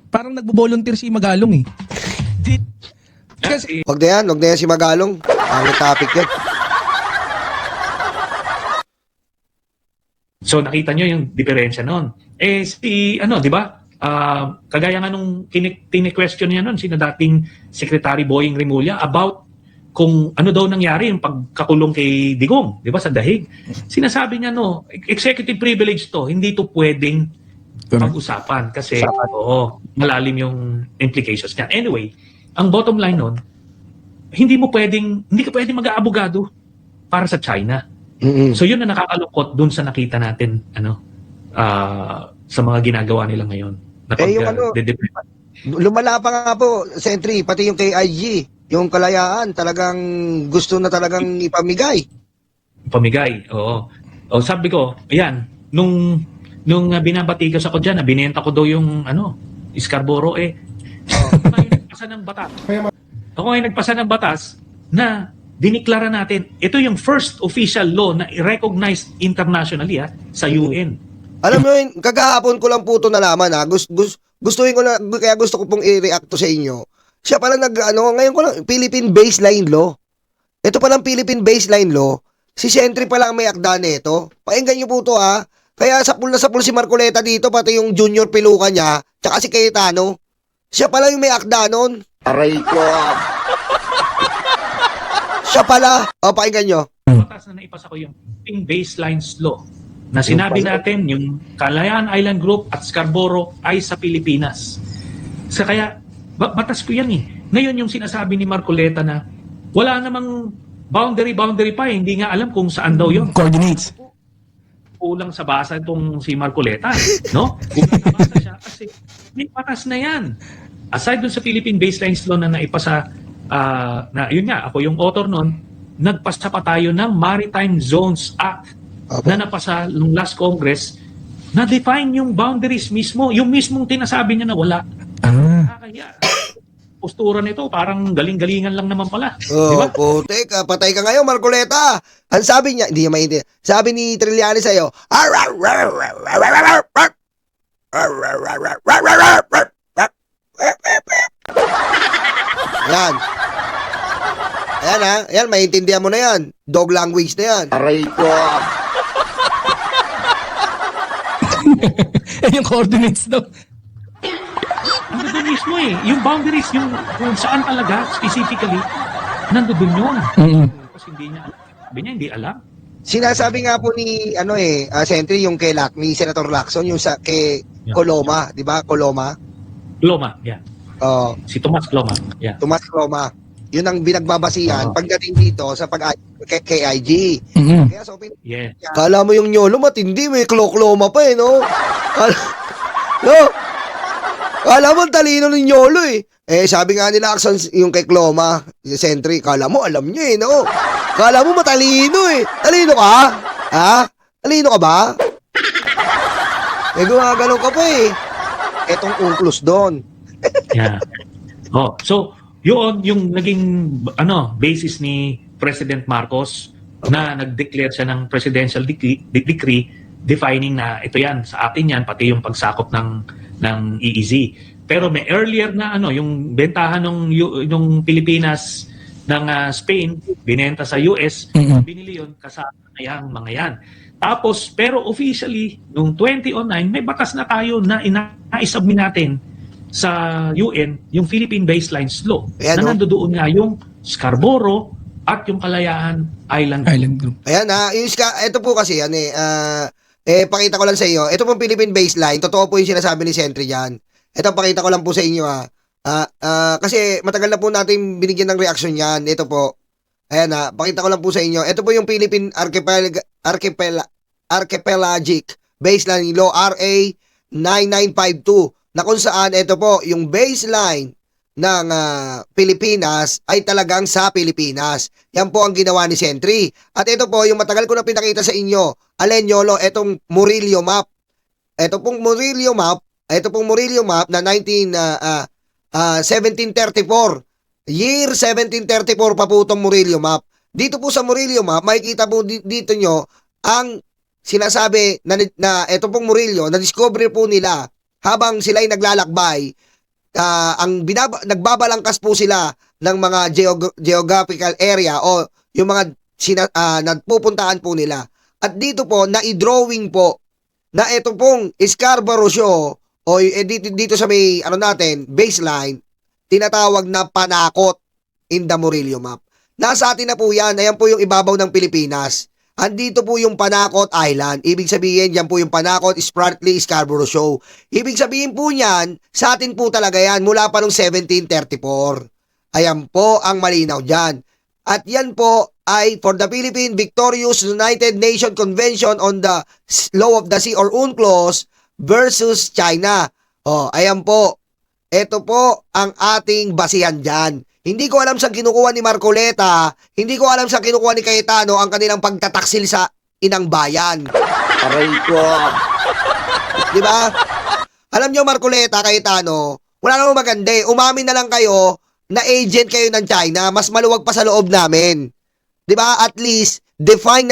parang nagbo-volunteer si Magalong eh. Kasi, Wag na yan si Magalong. Ang topic yan. So nakita nyo yung diferensya noon. Eh si ano, 'di ba? Kagaya nga nung tini-question niya noon sina dating Secretary Boying Rimulya about kung ano daw nangyari yung pagkakulong kay Digong, 'di ba, sa Dahig. Sinasabi niya no, executive privilege to, hindi to pwedeng pag-usapan kasi malalim yung implications niya. Anyway, ang bottom line noon, hindi ka pwedeng mag-aabogado para sa China. So yun na nakakalungkot dun sa nakita natin sa mga ginagawa nila ngayon. Lumala pa nga po, Sentry, pati yung kay IG, yung kalayaan, talagang gusto na talagang ipamigay. Pamigay, oo. O sabi ko, ayan, nung binabatigas ako dyan, binenta ko daw yung Scarborough ako ngayon nagpasa ng batas. Ako ngayon nagpasa ng batas na diniklara natin, ito yung first official law na recognized internationally sa UN. Alam mo yun, kagahapon ko lang po ito nalaman gustuin ko na, kaya gusto ko pong i-react to sa inyo. Siya pala ngayon ko lang, Philippine Baseline Law. Ito palang Philippine Baseline Law, si Sentry pala ang may akda nito. Pakinggan niyo po ito Kaya sapul na sapul si Marcoleta dito, pati yung junior piluka niya, tsaka si Cayetano. Siya pala yung may akda nun. Aray ko. Siya pala. Pakinggan nyo. Batas na naipasa ko yung Baselines Law na sinabi natin yung Kalayaan Island Group at Scarborough ay sa Pilipinas. Kaya batas ko yan eh. Ngayon yung sinasabi ni Marcoleta na wala namang boundary pa hindi nga alam kung saan daw yun. Coordinates. Kulang sa basa itong si Marcoleta, no? Kulang sa basa siya kasi may batas na yan. Aside dun sa Philippine Baselines Law na naipasa na yun nga, ako yung author nun, nagpasa pa tayo ng Maritime Zones Act na napasa nung last Congress na define yung boundaries mismo, yung mismong tinasabi niya na wala. Kaya postura nito, parang galing-galingan lang naman pala. Diba? Putik, patay ka ngayon, Marcoleta. Ang sabi niya, hindi niya maintindihan. Sabi ni Trillanes sa'yo, yan. Ayan Ayan, maintindihan mo na yan. Dog language na yan. Aray ko. Yung coordinates daw. Nandun mismo yung boundaries, yung kung saan talaga, specifically, nandun yun. Kasi sabi niya, hindi alam. Sinasabi nga po ni, Sentry, yung kay ni Senator Lacson, yung kay Coloma, di ba? Coloma, yeah. Si Tomas Coloma, yeah. Tomas Coloma. Yun ang binagbabasihan pagdating dito sa kay IG. Kaya so, kala mo yung Nyolo matindi, may klokloma pa no? Kala mo talino ng Nyolo sabi nga nila Axon yung kay Cloma, si Sentry, kala mo alam niya no? Kala mo matalino Talino ka? Ha? Talino ka ba? Gumagalaw ka pa Etong unclus doon. Yeah. So yun yung naging basis ni President Marcos na nag-declare siya ng presidential decree defining na ito yan, sa atin yan, pati yung pagsakop ng EEZ. Pero may earlier na yung bentahan ng Pilipinas ng Spain, binenta sa US, binili yun kasama na yan, mga yan. Tapos, pero officially, noong 2009, may batas na tayo na ina-submit natin sa UN, yung Philippine Baselines Law. Ayan, na nandoon nga yung Scarborough at yung Kalayaan Island Group. Ayan ito po kasi pakita ko lang sa iyo. Ito pong Philippine Baseline, totoo po yung sinasabi ni Sentry diyan. Ito pakita ko lang po sa inyo kasi matagal na po natin binigyan ng reaksyon yan. Ito po. Ayan pakita ko lang po sa inyo. Ito po yung Philippine Archipelagic Baseline Law RA 9952 na kung saan ito po yung baseline ng Pilipinas ay talagang sa Pilipinas. Yan po ang ginawa ni Sentry. At ito po yung matagal ko na pinakita sa inyo. Alenyolo, etong Murillo map. Ito pong Murillo map na 1734. Year 1734 pa po itong Murillo map. Dito po sa Murillo map, makikita po dito nyo ang sinasabi na ito pong Murillo, na-discover po nila habang sila'y naglalakbay, nagbabalangkas po sila ng mga geographical area o yung mga nagpupuntahan po nila. At dito po, na-drawing po na ito pong Scarborough Show o dito sa may baseline, tinatawag na Panakot in the Murillo map. Nasa atin na po yan. Ayan po yung ibabaw ng Pilipinas. Andito po yung Panakot Island. Ibig sabihin, yan po yung Panakot Spratly Scarborough Show. Ibig sabihin po niyan, sa atin po talaga yan mula pa noong 1734. Ayan po ang malinaw dyan. At yan po ay for the Philippine Victorious United Nations Convention on the Law of the Sea or UNCLOS versus China. Ayan po. Ito po ang ating basihan dyan. Hindi ko alam saan kinukuha ni Marcoleta, hindi ko alam saan kinukuha ni Cayetano ang kanilang pagtataksil sa inang bayan. Aray ko. Di ba? Alam nyo, Marcoleta, Cayetano, wala namang maganda eh. Umamin na lang kayo na agent kayo ng China, mas maluwag pa sa loob namin. Di ba? At least, define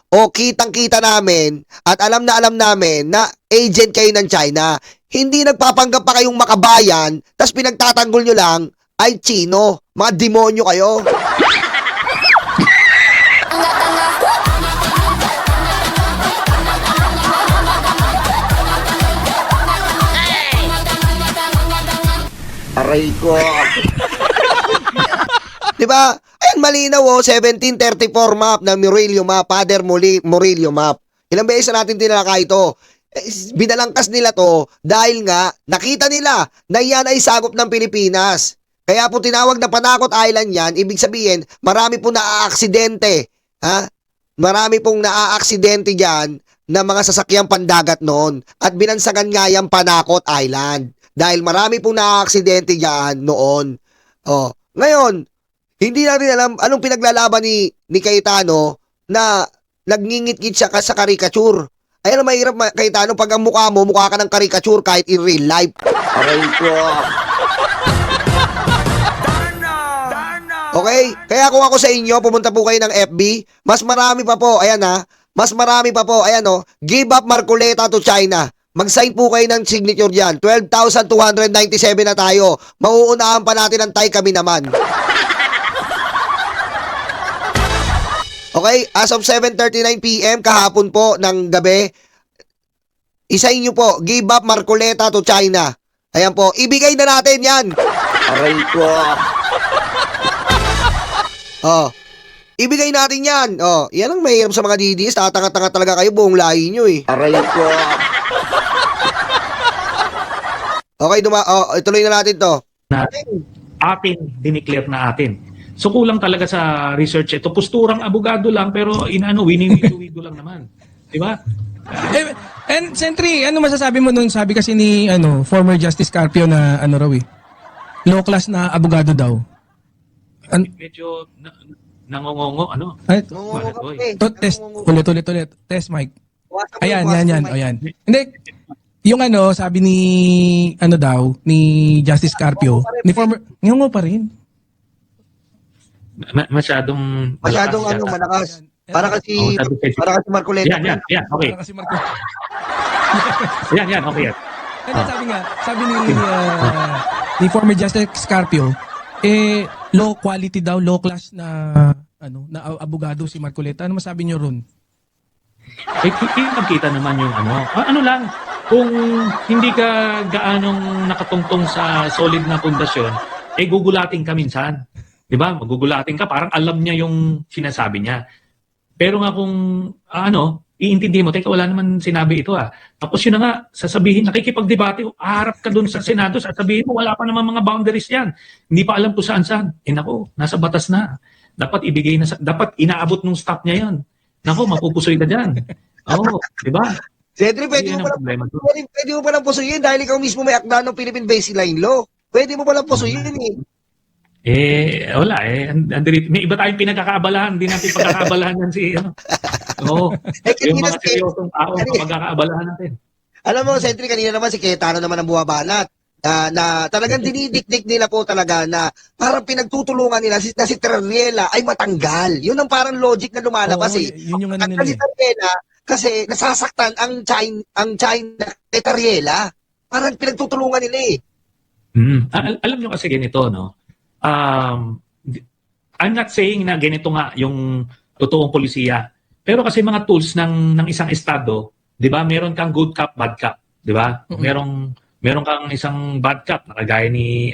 o kitang-kita namin at alam namin na agent kayo ng China. Hindi nagpapanggap pa kayong makabayan, tas pinagtatanggol nyo lang ay Chino. Mga demonyo kayo. Aray ko. Diba? Ayan, malinaw 1734 map na Murillo map, Father Murillo map. Ilang beses na natin tinalaka ito. Binalangkas nila to dahil nga nakita nila na yan ay sagop ng Pilipinas. Kaya po tinawag na Panakot Island yan, ibig sabihin, marami pong naaaksidente. Marami pong naaaksidente dyan na mga sasakyang pandagat noon. At binansagan nga yung Panakot Island. Dahil marami pong naaaksidente dyan noon. Ngayon, hindi natin alam anong pinaglalaban ni Cayetano na nagngingit-ngit siya sa caricature. Ayan ang mahirap, Cayetano, pag ang mukha mo, mukha ka ng caricature kahit in real life. Aray ko. Okay? Kaya kung ako sa inyo, pumunta po kayo ng FB, mas marami pa po, mas marami pa po, give up Marcoleta to China. Mag-sign po kayo ng signature dyan. 12,297 na tayo. Mauunahan pa natin ang Thai, kami naman. Okay? As of 7:39 PM, kahapon po ng gabi, isayin nyo po, give up Marcoleta to China. Ayan po, ibigay na natin yan. Aray ko. Ibigay natin yan. Yan ang mahirap sa mga DDS. Tatanga-tanga talaga kayo, buong lahi nyo eh. Aray ko. Okay, ituloy na natin to. Atin, dineclare na atin. So kulang talaga sa research ito. Posturang abogado lang, pero winiwido lang naman. Di ba? And Sentry, ano masasabi mo nun? Sabi kasi ni former Justice Carpio na low class na abogado daw. Medyo nangongongo, Test, ulit. Test, Mike. Ayan. Hindi, yung sabi ni, ni Justice Carpio, ni former, ngongo pa rin. Masyadong malakas. Para kasi Marcoleta. Yan, okay. Para kasi Marcoleta. yan, okay. Ano sabi ni former Justice Carpio, low quality daw, low class na abogado si Marcoleta. Ano masabi niyo ron? Kita naman yung lang, kung hindi ka gaanong nakatungtong sa solid na pundasyon, gugulating ka minsan. Di ba? Magugulating ka, parang alam niya yung sinasabi niya. Pero nga kung, iintindihin mo, teka, wala naman sinabi ito Tapos yun na nga, sasabihin, nakikipagdebate, harap ka dun sa Senado, sasabihin mo, wala pa naman mga boundaries yan. Hindi pa alam kung saan-saan. Nako, nasa batas na. Dapat ibigay na, dapat inaabot nung staff niya yan. Nako, mapupusoy ka dyan. Di ba? Cedric, pwede mo palang pusuyin dahil ikaw mismo may akda ng Philippine Baseline Law. Pwede mo palang pusuyin wala may iba tayong pinagkakaabalahan, hindi natin pagkakaabalahan yan yung mga seryosong tao ang pagkakaabalahan natin. Alam mo, Sentry, kanina naman si Cayetano naman ang buwabanat na talagang dinidikdik nila po talaga na parang pinagtutulungan nila na si Terriela ay matanggal. Yun ang parang logic na lumalabas Yun yung Kasi Terriela, kasi nasasaktan ang China kay Terriela. Parang pinagtutulungan nila eh. Alam nyo kasi ganito, no? I'm not saying na ganito nga yung totoong polisiya. Pero kasi mga tools ng isang estado, 'di ba? Meron kang good cop, bad cop, 'di ba? Meron kang isang bad cop na kagaya ni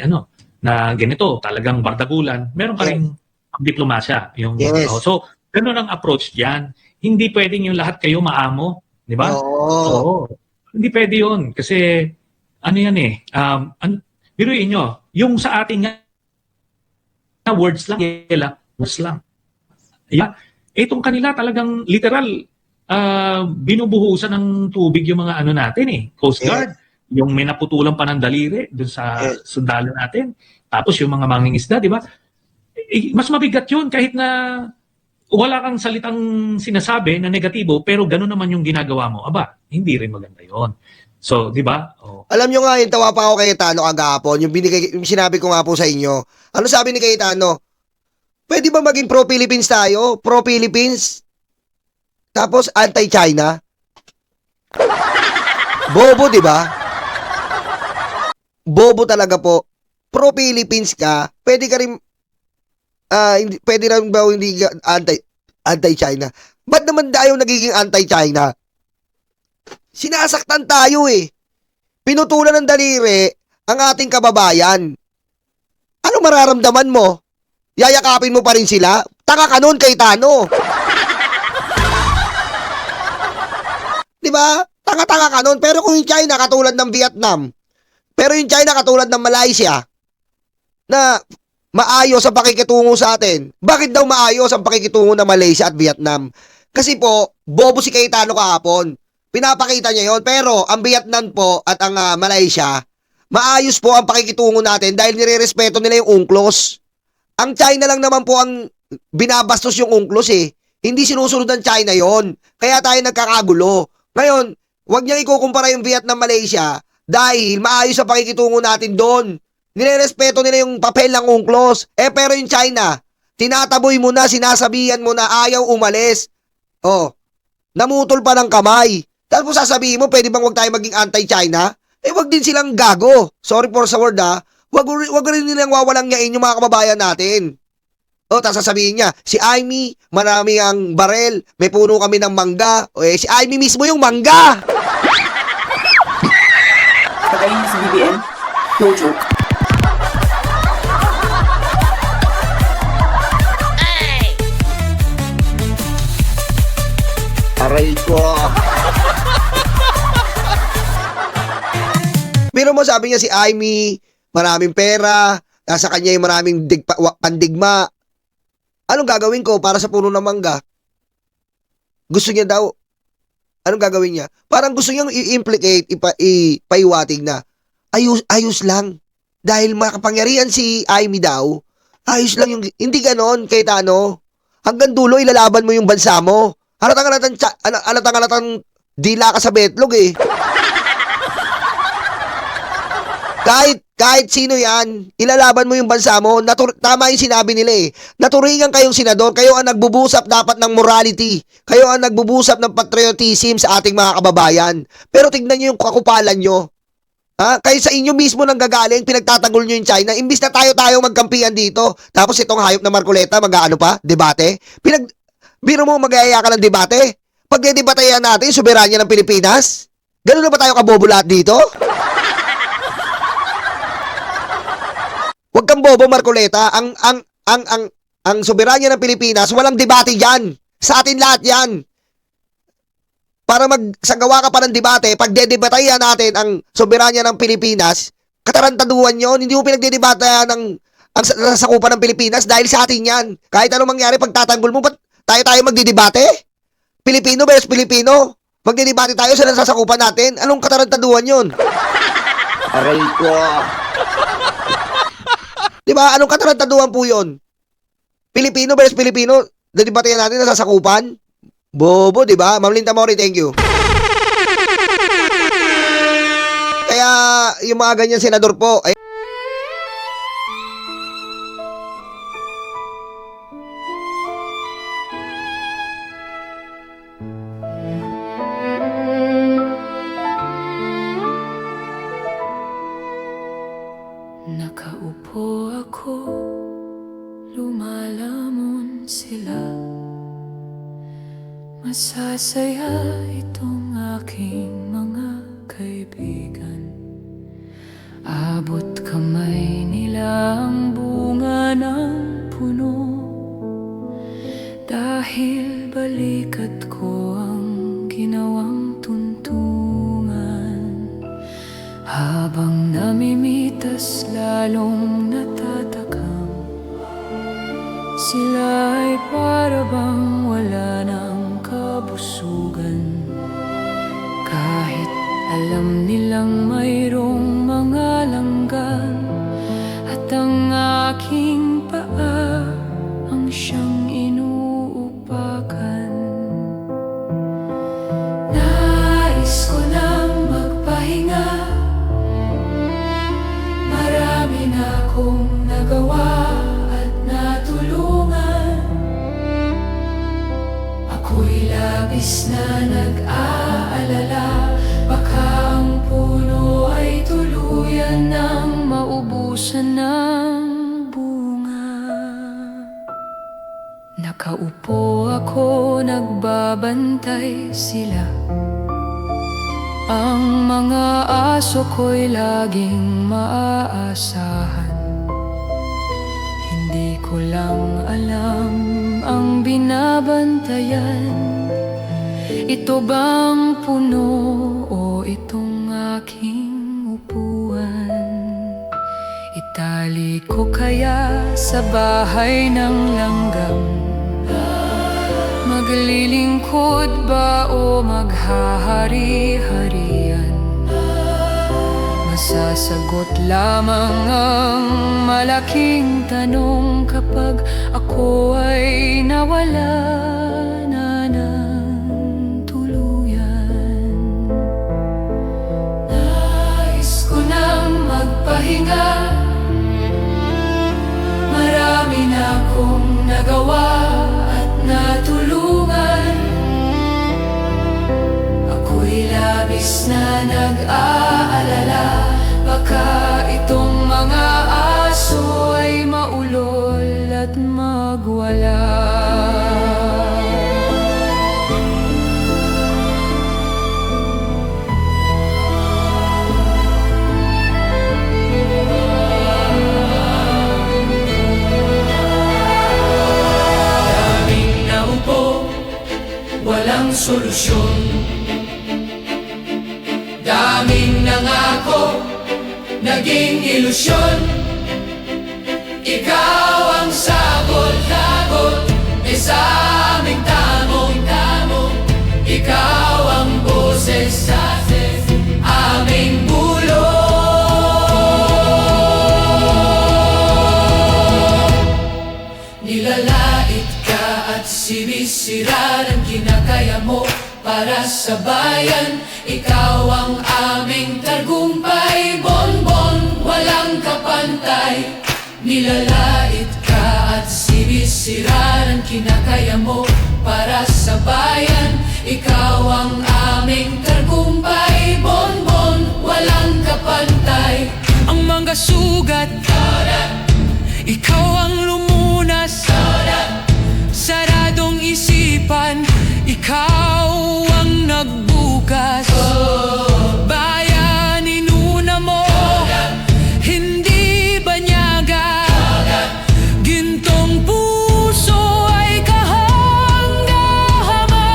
na ganito, talagang bardagulan. Meron ka ring diplomasya, yung Yes. so ganun ang approach diyan. Hindi pwedeng yung lahat kayo maamo, 'di ba? Oo. Oo. Hindi pwede 'yun kasi ano yan eh, biruin nyo, yung sa atin nga words lang, words lang. Yeah. Itong kanila talagang literal binubuhusan ng tubig yung mga ano natin eh, Coast Guard. Yung may naputulan pa ng daliri doon sa sundalo natin. Tapos yung mga mangingisda, di ba? Mas mabigat yun kahit na wala kang salitang sinasabi na negatibo pero gano'n naman yung ginagawa mo. Aba, hindi rin maganda yun. So, di ba? Oh. Alam nyo nga, yung tawa pa ako kay Cayetano kagapon, yung sinabi ko nga po sa inyo. Ano sabi ni Cayetano? Pwede ba maging pro-Philippines tayo? Pro-Philippines? Tapos anti-China? Bobo, di ba? Bobo talaga po. Pro-Philippines ka, pwede ka rin, pwede rin ba hindi ka anti-China? Ba't naman tayo nagiging anti-China? Sinasaktan tayo eh. Pinutulan ng daliri ang ating kababayan. Ano mararamdaman mo? Yayakapin mo pa rin sila? Taka ka nun, Cayetano. Diba? Tanga-tanga ka nun. Pero kung yung China katulad ng Vietnam, pero yung China katulad ng Malaysia, na maayos ang pakikitungo sa atin. Bakit daw maayos ang pakikitungo ng Malaysia at Vietnam? Kasi po, bobo si Cayetano kahapon. Pinapakita niya yon, pero ang Vietnam po at ang Malaysia, maayos po ang pakikitungo natin dahil nirerespeto nila yung UNCLOS. Ang China lang naman po ang binabastos yung UNCLOS eh. Hindi sinusunod ng China yon. Kaya tayo nagkakagulo. Ngayon, wag niyang ikukumpara yung Vietnam-Malaysia dahil maayos ang pakikitungo natin doon. Nirerespeto nila yung papel ng UNCLOS. Pero yung China, tinataboy mo na, sinasabihan mo na ayaw umalis. Oh, namutol pa ng kamay. Tapos sasabihin mo, pwede bang wag tayo maging anti-China? Wag din silang gago. Sorry for sa word Wag rin nilang wawalang yain yung mga kababayan natin. Tapos sasabihin niya, si Aimee, marami ang barel, may puno kami ng mangga. Si Aimee mismo yung mangga. Pagayin sa BBM, no joke. Aray ko. Pero mo sabi niya si Aimee, maraming pera, nasa kanya yung maraming pandigma. Anong gagawin ko para sa puno ng mangga? Gusto niya daw, anong gagawin niya? Parang gusto niyang i-implicate, ipaiwatig na, ayos lang. Dahil makapangyarihan si Aimee daw, ayos lang yung, hindi ganon, Cayetano. Hanggang dulo, ilalaban mo yung bansa mo. Halatang dila ka sa betlog eh. Kahit sino yan, ilalaban mo yung bansa mo. Tama yung sinabi nila eh. Naturingan kayong senador, kayo ang nagbubusap dapat ng morality. Kayo ang nagbubusap ng patriotism sa ating mga kababayan. Pero tignan nyo yung kakupalan nyo. Kayo sa inyo mismo nang gagaling, pinagtatanggol nyo yung China. Imbis na tayo magkampihan dito. Tapos itong hayop na Marcoleta, mag-ano pa? Debate? Biro mo magayaya ka ng debate? Pagdedebatehan natin, soberanya ng Pilipinas? Ganun na ba tayo kabobo lahat dito? Huwag kang bobo, Marcoleta. Ang soberanya ng Pilipinas, walang debate diyan. Sa atin lahat 'yan. Para magsagawa ka pa ng debate, pagdedebatehan natin ang soberanya ng Pilipinas, katarantaduhan 'yon. Hindi mo pinagdedebatehan ang nasasakupan ng Pilipinas dahil sa atin 'yan. Kahit anong mangyari pagtatanggol mo, ba't tayo magdidebate? Pilipino versus Pilipino. Magdedebate tayo sa nasasakupan natin. Anong katarantaduhan 'yon? Aray ko. Diba? Anong katarantaduhan po yun? Pilipino versus Pilipino, dedebatehan natin na sasakupan? Bobo, diba? Ma'am Linda Mori, thank you. Kaya, yung mga ganyan senador po, Nakaupo ako, lumalamon sila. Masasaya itong aking mga kaibigan. Abot kamay nila ang bunga ng puno, dahil balikat ko ang ginawang tuntungan. Habang namimitas lalong natatakam, sila ay para bang wala ng kabusugan. Kahit alam nilang mayroong mga langgan, at ang aking paa ang siyang inuupakan. Nais ko nang magpahinga, marami na akong nagawa at natulungan. Ako'y labis na nag-aalala, baka ang puno ay tuluyan nang maubusan ng bunga. Nakaupo ako, nagbabantay sila. Ang mga aso ko'y laging maaasahan. Hindi ko lang alam ang binabantayan. Ito bang puno o itong aking upuan? Itali ko kaya sa bahay ng langgam? Maglilingkod ba o maghahari-harian? Masasagot lamang ang malaking tanong kapag ako ay nawala na ng tuluyan. Nais ko nang magpahinga, marami na akong nagawa at natulungan. Ako'y labis na nag-aalala, baka itong mga aso ay maulol at magwala. Daming naupo, walang solusyon. Daming nangako, naging ilusyon. Ikaw ang sagot-lagot, sa aming tamong-tamong. Ikaw ang boses sa aming bulong. Nilalait ka at sinisira ng kinakaya mo para sa bayan. Ikaw ang aming tagumpay, bonbon, walang kapantay. Nilalait ka at sinisira ng kinakaya mo para sa bayan. Ikaw ang aming tagumpay, bonbon, walang kapantay. Ang mga sugat, ikaw ang lumunas. Saradong isipan, ikaw ang nagbukas. Bayan, inuna mo, hindi banyaga. Gintong puso ay kahanga-hanga.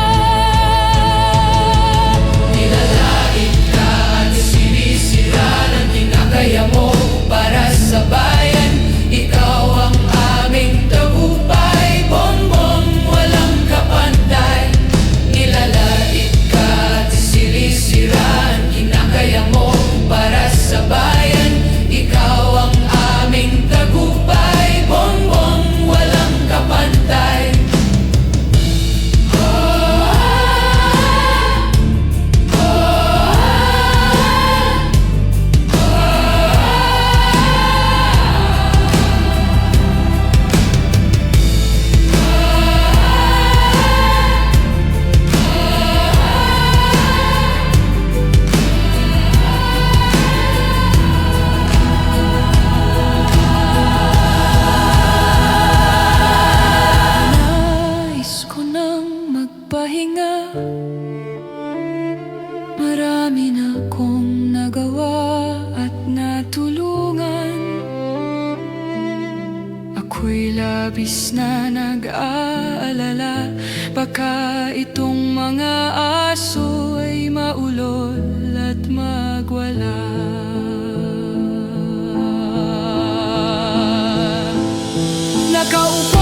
Nilalait ka at sinisira ng kinakaya mo para sa bayan. Ikaw ang Labis na nag-aalala, baka itong mga aso ay maulol at magwala. Nakaupo